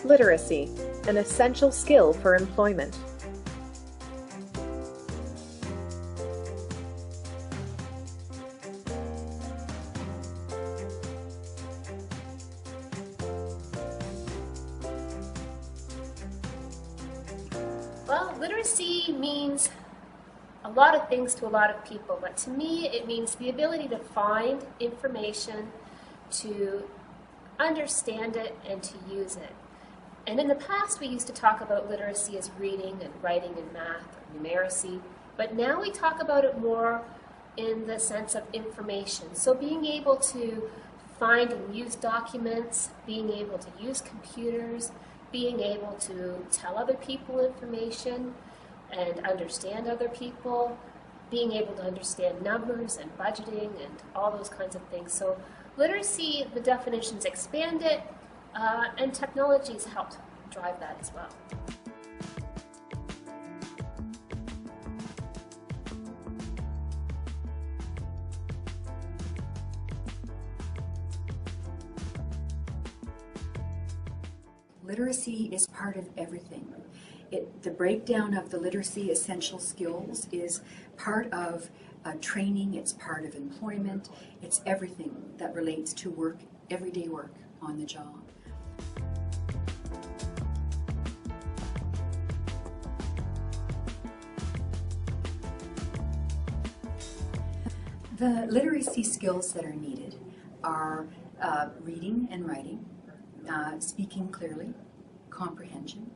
literacy, an essential skill for employment? Well, literacy means a lot of things to a lot of people, but to me it means the ability to find information, to understand it, and to use it. And in the past we used to talk about literacy as reading and writing and math or numeracy, but now we talk about it more in the sense of information. So being able to find and use documents, being able to use computers, being able to tell other people information and understand other people, being able to understand numbers and budgeting and all those kinds of things. So literacy, the definitions expanded, and technology's helped drive that as well. Literacy is part of everything. The breakdown of the literacy essential skills is part of training, it's part of employment, it's everything that relates to work, everyday work on the job. The literacy skills that are needed are reading and writing, speaking clearly, comprehension,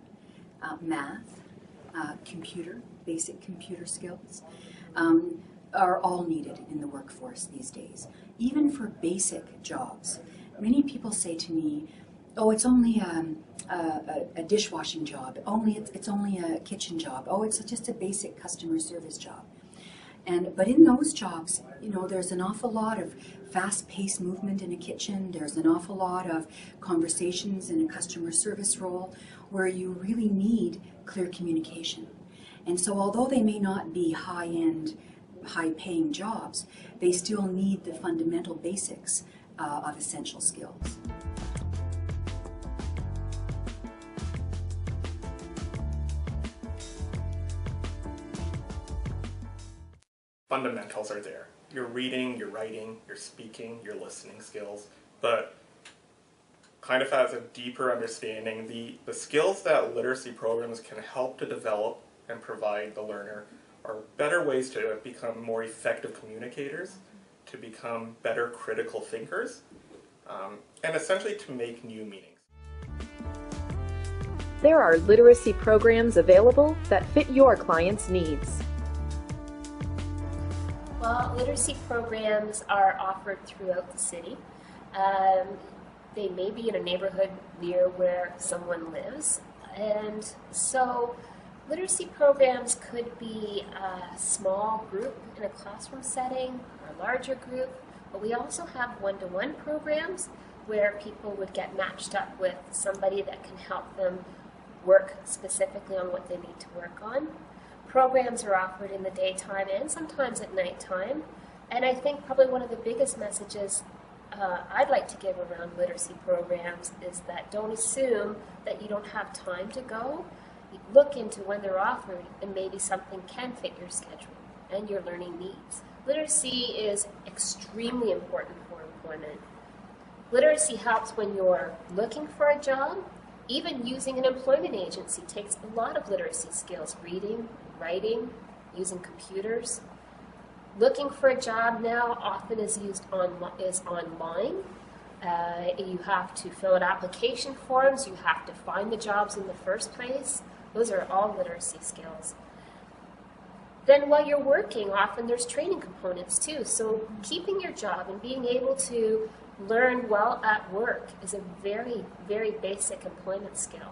math, basic computer skills, are all needed in the workforce these days. Even for basic jobs. Many people say to me, oh, it's only a dishwashing job, it's only a kitchen job, oh, it's just a basic customer service job. But in those jobs, there's an awful lot of fast-paced movement in a kitchen. There's an awful lot of conversations in a customer service role where you really need clear communication. And so although they may not be high-end, high-paying jobs, they still need the fundamental basics of essential skills. Fundamentals are there. Your reading, your writing, your speaking, your listening skills, but kind of as a deeper understanding, the skills that literacy programs can help to develop and provide the learner are better ways to become more effective communicators, to become better critical thinkers, and essentially to make new meanings. There are literacy programs available that fit your client's needs. Well, literacy programs are offered throughout the city. They may be in a neighborhood near where someone lives. And so literacy programs could be a small group in a classroom setting or a larger group, but we also have one-to-one programs where people would get matched up with somebody that can help them work specifically on what they need to work on. Programs are offered in the daytime and sometimes at nighttime, and I think probably one of the biggest messages I'd like to give around literacy programs is that don't assume that you don't have time to go. You look into when they're offered and maybe something can fit your schedule and your learning needs. Literacy is extremely important for employment. Literacy helps when you're looking for a job. Even using an employment agency takes a lot of literacy skills, reading, writing, using computers. Looking for a job now often is online. You have to fill out application forms, you have to find the jobs in the first place. Those are all literacy skills. Then while you're working, often there's training components too. So keeping your job and being able to learn well at work is a very, very basic employment skill.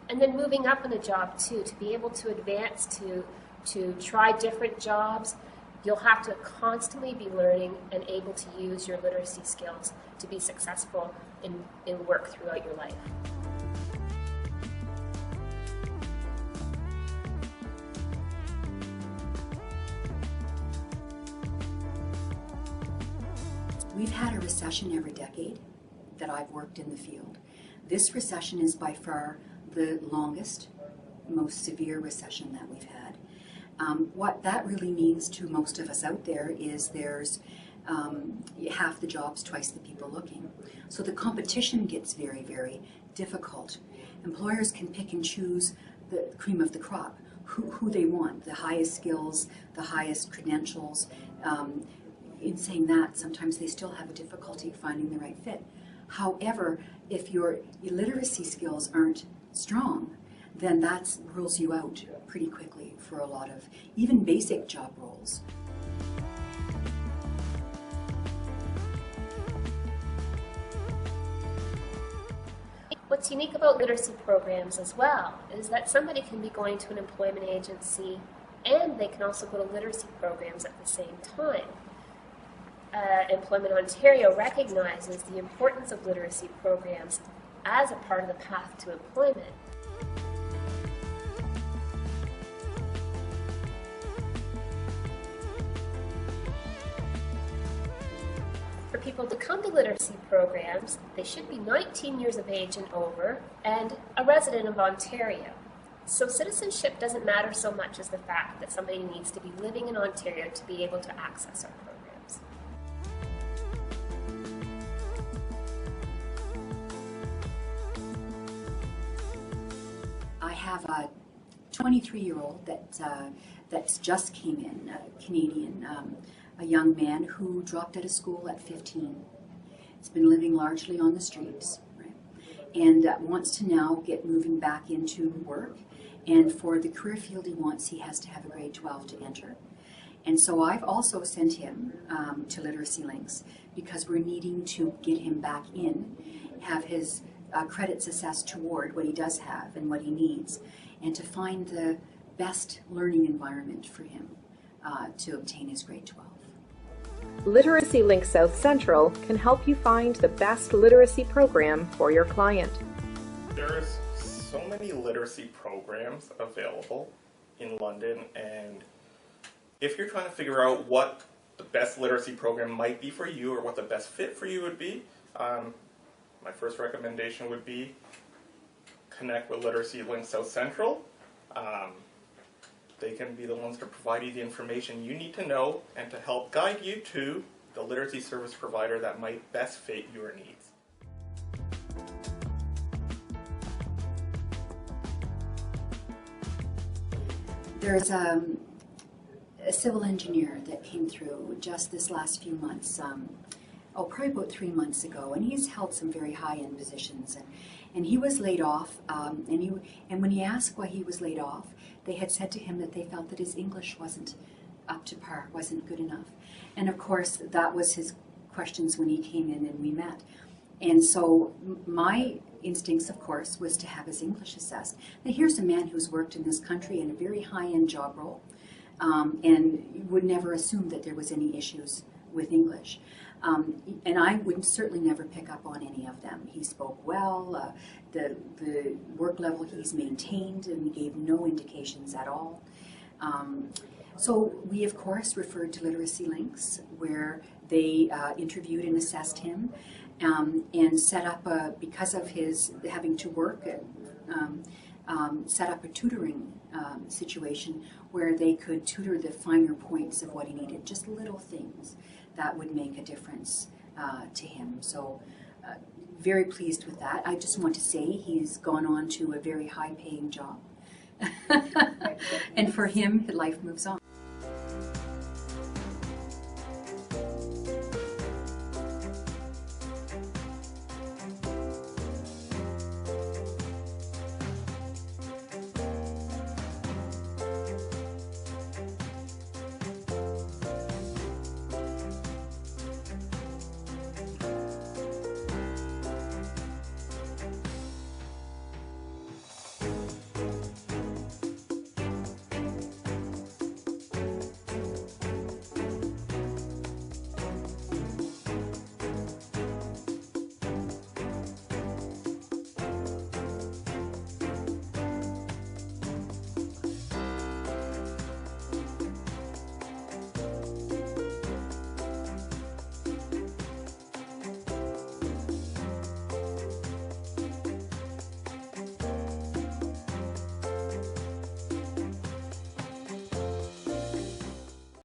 And then moving up in a job too, to be able to advance, to try different jobs, you'll have to constantly be learning and able to use your literacy skills to be successful in work throughout your life. We've had a recession every decade. that I've worked in the field. This recession is by far the longest, most severe recession that we've had. What that really means to most of us out there is there's half the jobs, twice the people looking. So the competition gets very, very difficult. Employers can pick and choose the cream of the crop, who they want, the highest skills, the highest credentials. In saying that, sometimes they still have a difficulty finding the right fit. However, if your literacy skills aren't strong, then that rules you out pretty quickly for a lot of even basic job roles. What's unique about literacy programs as well is that somebody can be going to an employment agency and they can also go to literacy programs at the same time. Employment Ontario recognizes the importance of literacy programs as a part of the path to employment. For people to come to literacy programs, they should be 19 years of age and over and a resident of Ontario. So citizenship doesn't matter so much as the fact that somebody needs to be living in Ontario to be able to access our programs. I have a 23-year-old that's just came in, Canadian, a young man who dropped out of school at 15. He's been living largely on the streets, right? And wants to now get moving back into work. And for the career field he wants, he has to have a grade 12 to enter. And so I've also sent him to Literacy Links because we're needing to get him back in, have his credits assessed toward what he does have and what he needs, and to find the best learning environment for him to obtain his grade 12. Literacy Link South Central can help you find the best literacy program for your client. There's so many literacy programs available in London, and if you're trying to figure out what the best literacy program might be for you or what the best fit for you would be, my first recommendation would be connect with Literacy Link South Central. They can be the ones to provide you the information you need to know and to help guide you to the literacy service provider that might best fit your needs. There's a civil engineer that came through just this last few months, probably about 3 months ago, and he's held some very high-end positions. And he was laid off, and when he asked why he was laid off, they had said to him that they felt that his English wasn't up to par, wasn't good enough. And of course, that was his questions when he came in and we met. And so my instincts, of course, was to have his English assessed. Now here's a man who's worked in this country in a very high-end job role, and you would never assume that there was any issues with English. And I would certainly never pick up on any of them. He spoke well, the work level he's maintained, and he gave no indications at all. So we, of course, referred to Literacy Links, where they interviewed and assessed him, and set up, because of his having to work, set up a tutoring situation where they could tutor the finer points of what he needed, just little things that would make a difference to him. So very pleased with that. I just want to say he's gone on to a very high-paying job. And for him, life moves on.